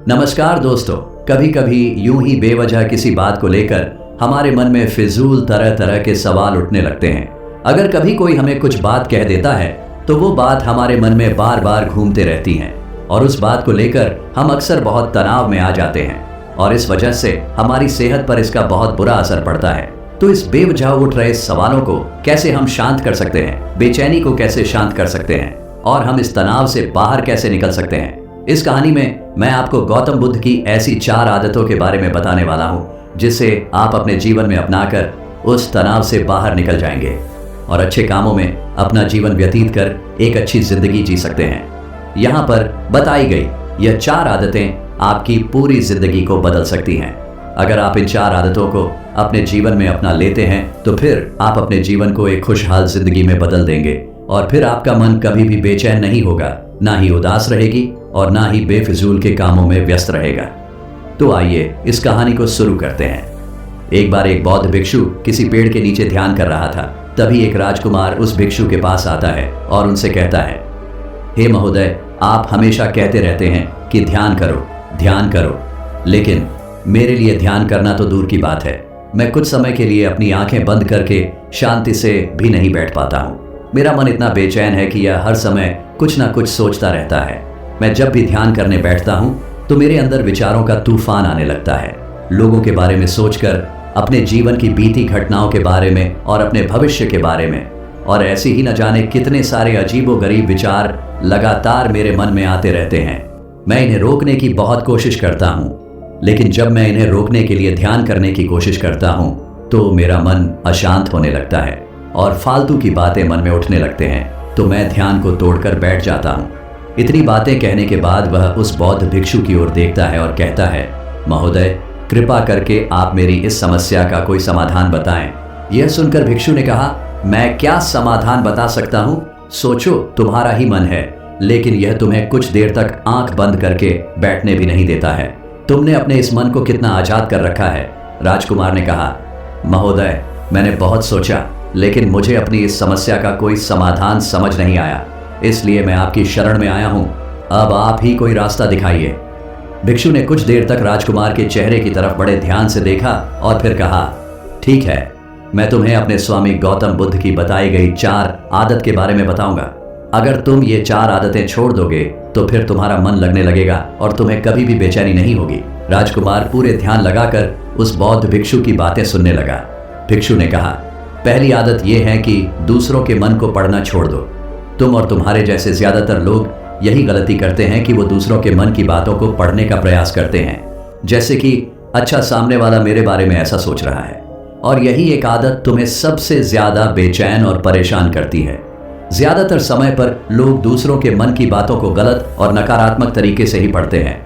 नमस्कार दोस्तों। कभी कभी यूं ही बेवजह किसी बात को लेकर हमारे मन में फिजूल तरह तरह के सवाल उठने लगते हैं। अगर कभी कोई हमें कुछ बात कह देता है तो वो बात हमारे मन में बार बार घूमते रहती हैं और उस बात को लेकर हम अक्सर बहुत तनाव में आ जाते हैं और इस वजह से हमारी सेहत पर इसका बहुत बुरा असर पड़ता है। तो इस बेवजह उठ रहे सवालों को कैसे हम शांत कर सकते हैं, बेचैनी को कैसे शांत कर सकते हैं और हम इस तनाव से बाहर कैसे निकल सकते हैं, इस कहानी में मैं आपको गौतम बुद्ध की ऐसी 4 आदतों के बारे में बताने वाला हूं जिससे आप अपने जीवन में अपनाकर उस तनाव से बाहर निकल जाएंगे और अच्छे कामों में अपना जीवन व्यतीत कर एक अच्छी जिंदगी जी सकते हैं। यहाँ पर बताई गई यह 4 आदतें आपकी पूरी जिंदगी को बदल सकती हैं। अगर आप इन 4 आदतों को अपने जीवन में अपना लेते हैं तो फिर आप अपने जीवन को एक खुशहाल जिंदगी में बदल देंगे और फिर आपका मन कभी भी बेचैन नहीं होगा, ना ही उदास रहेगी और ना ही बेफिजूल के कामों में व्यस्त रहेगा। तो आइए इस कहानी को शुरू करते हैं। एक बार एक बौद्ध भिक्षु किसी पेड़ के नीचे ध्यान कर रहा था। तभी एक राजकुमार उस भिक्षु के पास आता है और उनसे कहता है, हे महोदय, आप हमेशा कहते रहते हैं कि ध्यान करो, लेकिन मेरे लिए ध्यान करना तो दूर की बात है। मैं कुछ समय के लिए अपनी आंखें बंद करके शांति से भी नहीं बैठ पाता हूँ। मेरा मन इतना बेचैन है कि यह हर समय कुछ ना कुछ सोचता रहता है। मैं जब भी ध्यान करने बैठता हूँ तो मेरे अंदर विचारों का तूफान आने लगता है। लोगों के बारे में सोचकर, अपने जीवन की बीती घटनाओं के बारे में और अपने भविष्य के बारे में, और ऐसे ही न जाने कितने सारे अजीबोगरीब विचार लगातार मेरे मन में आते रहते हैं। मैं इन्हें रोकने की बहुत कोशिश करता हूँ, लेकिन जब मैं इन्हें रोकने के लिए ध्यान करने की कोशिश करता हूँ तो मेरा मन अशांत होने लगता है और फालतू की बातें मन में उठने लगते हैं। तो मैं ध्यान को तोड़कर बैठ जाता हूँ। इतनी बातें कहने के बाद वह उस बौद्ध भिक्षु की ओर देखता है और कहता है, महोदय, कृपा करके आप मेरी इस समस्या का कोई समाधान बताएं। यह सुनकर भिक्षु ने कहा, मैं क्या समाधान बता सकता हूँ? सोचो, तुम्हारा ही मन है, लेकिन यह तुम्हें कुछ देर तक आंख बंद करके बैठने भी नहीं देता है। तुमने अपने इस मन को कितना आजाद कर रखा है। राजकुमार ने कहा, महोदय, मैंने बहुत सोचा, लेकिन मुझे अपनी इस समस्या का कोई समाधान समझ नहीं आया, इसलिए मैं आपकी शरण में आया हूं। अब आप ही कोई रास्ता दिखाइए। भिक्षु ने कुछ देर तक राजकुमार के चेहरे की तरफ बड़े ध्यान से देखा और फिर कहा, ठीक है, मैं तुम्हें अपने स्वामी गौतम बुद्ध की बताई गई 4 आदत के बारे में बताऊंगा। अगर तुम ये 4 आदतें छोड़ दोगे तो फिर तुम्हारा मन लगने लगेगा और तुम्हें कभी भी बेचैनी नहीं होगी। राजकुमार पूरे ध्यान लगाकर उस बौद्ध भिक्षु की बातें सुनने लगा। भिक्षु ने कहा, पहली आदत यह है कि दूसरों के मन को पढ़ना छोड़ दो। तुम और तुम्हारे जैसे ज्यादातर लोग यही गलती करते हैं कि वो दूसरों के मन की बातों को पढ़ने का प्रयास करते हैं, जैसे कि अच्छा, सामने वाला मेरे बारे में ऐसा सोच रहा है। और यही एक आदत तुम्हें सबसे ज्यादा बेचैन और परेशान करती है। ज्यादातर समय पर लोग दूसरों के मन की बातों को गलत और नकारात्मक तरीके से ही पढ़ते हैं।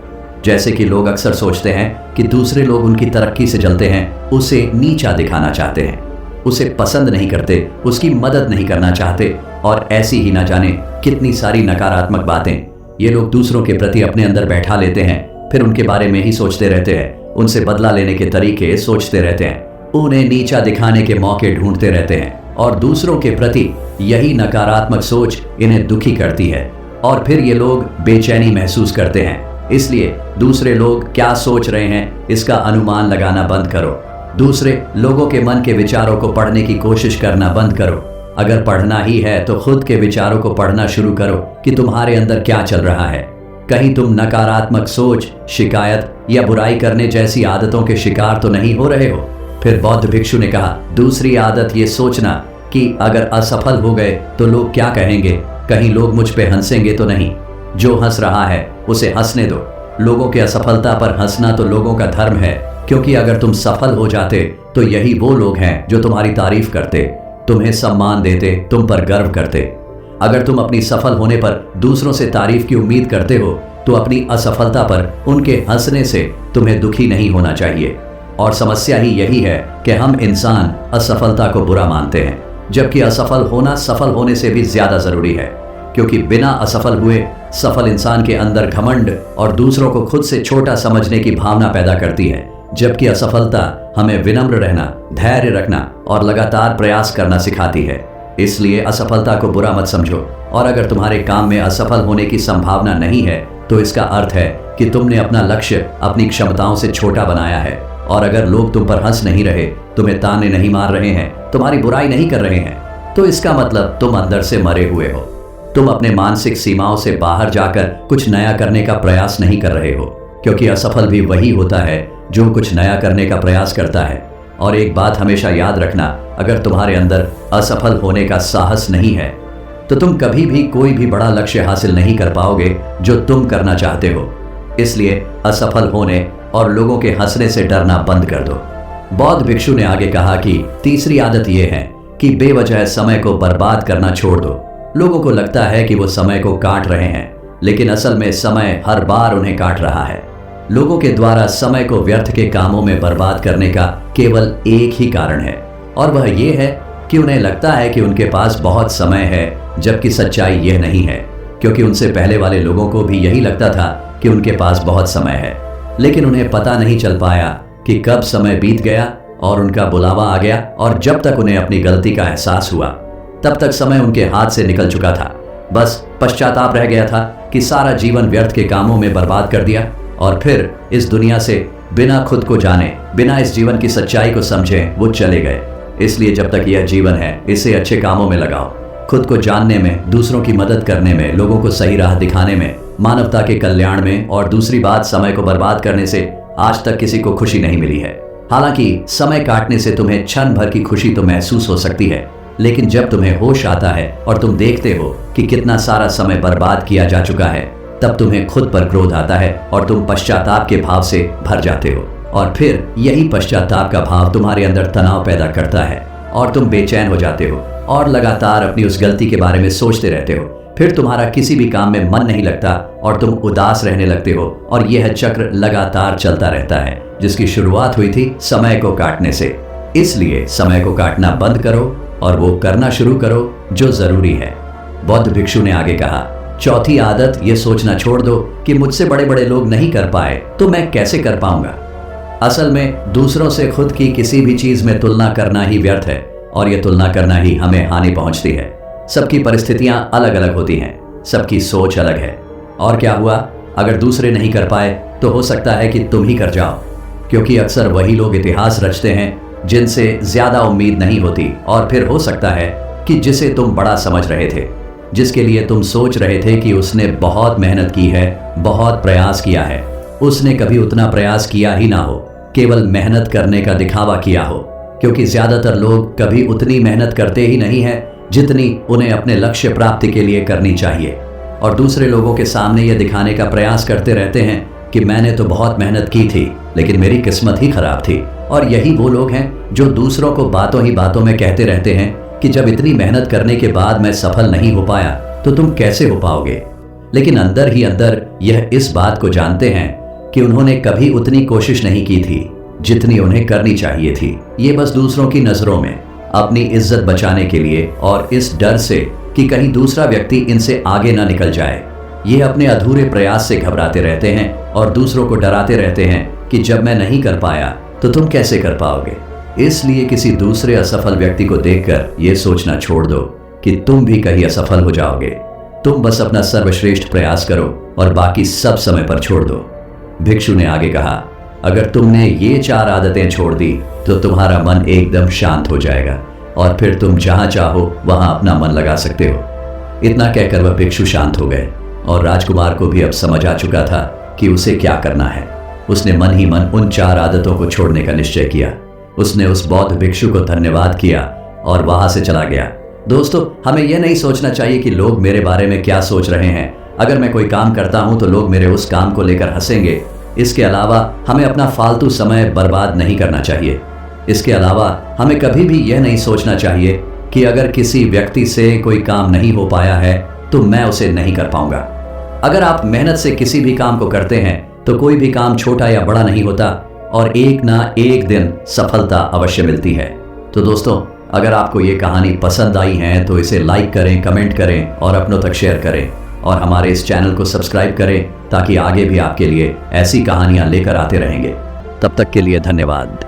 जैसे कि लोग अक्सर सोचते हैं कि दूसरे लोग उनकी तरक्की से जलते हैं, उसे नीचा दिखाना चाहते हैं, उसे पसंद नहीं करते, उसकी मदद नहीं करना चाहते, और ऐसी ही ना जाने कितनी सारी नकारात्मक बातें ये लोग दूसरों के प्रति अपने अंदर बैठा लेते हैं। फिर उनके बारे में ही सोचते रहते हैं, उनसे बदला लेने के तरीके सोचते रहते हैं, उन्हें नीचा दिखाने के मौके ढूंढते रहते हैं और दूसरों के प्रति यही नकारात्मक सोच इन्हें दुखी करती है और फिर ये लोग बेचैनी महसूस करते हैं। इसलिए दूसरे लोग क्या सोच रहे हैं इसका अनुमान लगाना बंद करो। दूसरे लोगों के मन के विचारों को पढ़ने की कोशिश करना बंद करो। अगर पढ़ना ही है तो खुद के विचारों को पढ़ना शुरू करो कि तुम्हारे अंदर क्या चल रहा है। कहीं तुम नकारात्मक सोच, शिकायत या बुराई करने जैसी आदतों के शिकार तो नहीं हो रहे हो। फिर बौद्ध भिक्षु ने कहा, दूसरी आदत ये सोचना कि अगर असफल हो गए तो लोग क्या कहेंगे, कहीं लोग मुझ पे हंसेंगे तो नहीं। जो हंस रहा है उसे हंसने दो। लोगों के असफलता पर हंसना तो लोगों का धर्म है, क्योंकि अगर तुम सफल हो जाते तो यही वो लोग हैं जो तुम्हारी तारीफ करते, तुम्हें सम्मान देते, तुम पर गर्व करते। अगर तुम अपनी सफल होने पर दूसरों से तारीफ की उम्मीद करते हो तो अपनी असफलता पर उनके हंसने से तुम्हें दुखी नहीं होना चाहिए। और समस्या ही यही है कि हम इंसान असफलता को बुरा मानते हैं, जबकि असफल होना सफल होने से भी ज्यादा जरूरी है, क्योंकि बिना असफल हुए सफल इंसान के अंदर घमंड और दूसरों को खुद से छोटा समझने की भावना पैदा करती है, जबकि असफलता हमें विनम्र रहना, धैर्य रखना और लगातार प्रयास करना सिखाती है। इसलिए असफलता को बुरा मत समझो, और अगर तुम्हारे काम में असफल होने की संभावना नहीं है तो इसका अर्थ है कि तुमने अपना लक्ष्य अपनी क्षमताओं से छोटा बनाया है। और अगर लोग तुम पर हंस नहीं रहे, तुम्हें ताने नहीं मार रहे हैं, तुम्हारी बुराई नहीं कर रहे हैं, तो इसका मतलब तुम अंदर से मरे हुए हो। तुम अपने मानसिक सीमाओं से बाहर जाकर कुछ नया करने का प्रयास नहीं कर रहे हो, क्योंकि असफल भी वही होता है जो कुछ नया करने का प्रयास करता है। और एक बात हमेशा याद रखना, अगर तुम्हारे अंदर असफल होने का साहस नहीं है तो तुम कभी भी कोई भी बड़ा लक्ष्य हासिल नहीं कर पाओगे जो तुम करना चाहते हो। इसलिए असफल होने और लोगों के हंसने से डरना बंद कर दो। बौद्ध भिक्षु ने आगे कहा कि तीसरी आदत यह है कि बेवजह समय को बर्बाद करना छोड़ दो। लोगों को लगता है कि वो समय को काट रहे हैं, लेकिन असल में समय हर बार उन्हें काट रहा है। लोगों के द्वारा समय को व्यर्थ के कामों में बर्बाद करने का केवल एक ही कारण है, और वह ये है कि उन्हें लगता है कि उनके पास बहुत समय है, जबकि सच्चाई यह नहीं है, क्योंकि उनसे पहले वाले लोगों को भी यही लगता था कि उनके पास बहुत समय है। लेकिन उन्हें पता नहीं चल पाया कि कब समय बीत गया और उनका बुलावा आ गया, और जब तक उन्हें अपनी गलती का एहसास हुआ तब तक समय उनके हाथ से निकल चुका था। बस पश्चाताप रह गया था कि सारा जीवन व्यर्थ के कामों में बर्बाद कर दिया, और फिर इस दुनिया से बिना खुद को जाने, बिना इस जीवन की सच्चाई को समझे वो चले गए। इसलिए जब तक यह जीवन है, इसे अच्छे कामों में लगाओ, खुद को जानने में, दूसरों की मदद करने में, लोगों को सही राह दिखाने में, मानवता के कल्याण में। और दूसरी बात, समय को बर्बाद करने से आज तक किसी को खुशी नहीं मिली है। हालांकि समय काटने से तुम्हें क्षण भर की खुशी तो महसूस हो सकती है, लेकिन जब तुम्हें होश आता है और तुम देखते हो कि कितना सारा समय बर्बाद किया जा चुका है, तब तुम्हें खुद पर क्रोध आता है और तुम पश्चाताप के भाव से भर जाते हो। और फिर यही पश्चाताप का भाव तुम्हारे अंदर तनाव पैदा करता है और तुम बेचैन हो जाते हो और लगातार अपनी उस गलती के बारे में सोचते रहते हो। फिर तुम्हारा किसी भी काम में मन नहीं लगता और तुम उदास रहने लगते हो, और यह चक्र लगातार चलता रहता है, जिसकी शुरुआत हुई थी समय को काटने से। इसलिए समय को काटना बंद करो और वो करना शुरू करो जो जरूरी है। बौद्ध भिक्षु ने आगे कहा, चौथी आदत ये सोचना छोड़ दो कि मुझसे बड़े बड़े लोग नहीं कर पाए तो मैं कैसे कर पाऊंगा। असल में दूसरों से खुद की किसी भी चीज में तुलना करना ही व्यर्थ है, और यह तुलना करना ही हमें हानि पहुंचती है। सबकी परिस्थितियां अलग अलग होती हैं, सबकी सोच अलग है। और क्या हुआ, अगर दूसरे नहीं कर पाए तो हो सकता है कि तुम ही कर जाओ, क्योंकि अक्सर वही लोग इतिहास रचते हैं जिनसे ज्यादा उम्मीद नहीं होती। और फिर हो सकता है कि जिसे तुम बड़ा समझ रहे थे, जिसके लिए तुम सोच रहे थे कि उसने बहुत मेहनत की है, बहुत प्रयास किया है, उसने कभी उतना प्रयास किया ही ना हो, केवल मेहनत करने का दिखावा किया हो। क्योंकि ज्यादातर लोग कभी उतनी मेहनत करते ही नहीं है जितनी उन्हें अपने लक्ष्य प्राप्ति के लिए करनी चाहिए, और दूसरे लोगों के सामने यह दिखाने का प्रयास करते रहते हैं कि मैंने तो बहुत मेहनत की थी, लेकिन मेरी किस्मत ही खराब थी। और यही वो लोग हैं जो दूसरों को बातों ही बातों में कहते रहते हैं कि जब इतनी मेहनत करने के बाद मैं सफल नहीं हो पाया तो तुम कैसे हो पाओगे। लेकिन अंदर ही अंदर यह इस बात को जानते हैं कि उन्होंने कभी उतनी कोशिश नहीं की थी जितनी उन्हें करनी चाहिए थी। ये बस दूसरों की नजरों में अपनी इज्जत बचाने के लिए और इस डर से कि कहीं दूसरा व्यक्ति इनसे आगे ना निकल जाए, ये अपने अधूरे प्रयास से घबराते रहते हैं और दूसरों को डराते रहते हैं कि जब मैं नहीं कर पाया तो तुम कैसे कर पाओगे। इसलिए किसी दूसरे असफल व्यक्ति को देखकर यह सोचना छोड़ दो कि तुम भी कहीं असफल हो जाओगे। तुम बस अपना सर्वश्रेष्ठ प्रयास करो और बाकी सब समय पर छोड़ दो। भिक्षु ने आगे कहा, अगर तुमने ये 4 आदतें छोड़ दी तो तुम्हारा मन एकदम शांत हो जाएगा और फिर तुम जहां चाहो वहां अपना मन लगा सकते हो। इतना कहकर वह भिक्षु शांत हो गए और राजकुमार को भी अब समझ आ चुका था कि उसे क्या करना है। उसने मन ही मन उन 4 आदतों को छोड़ने का निश्चय किया। उसने उस बौद्ध भिक्षु को धन्यवाद किया और वहां से चला गया। दोस्तों, हमें यह नहीं सोचना चाहिए कि लोग मेरे बारे में क्या सोच रहे हैं। अगर मैं कोई काम करता हूं तो लोग मेरे उस काम को लेकर हंसेंगे। इसके अलावा हमें अपना फालतू समय बर्बाद नहीं करना चाहिए। इसके अलावा हमें कभी भी यह नहीं सोचना चाहिए कि अगर किसी व्यक्ति से कोई काम नहीं हो पाया है तो मैं उसे नहीं कर पाऊंगा। अगर आप मेहनत से किसी भी काम को करते हैं तो कोई भी काम छोटा या बड़ा नहीं होता और एक ना एक दिन सफलता अवश्य मिलती है। तो दोस्तों, अगर आपको ये कहानी पसंद आई है तो इसे लाइक करें, कमेंट करें और अपनों तक शेयर करें, और हमारे इस चैनल को सब्सक्राइब करें ताकि आगे भी आपके लिए ऐसी कहानियां लेकर आते रहेंगे। तब तक के लिए धन्यवाद।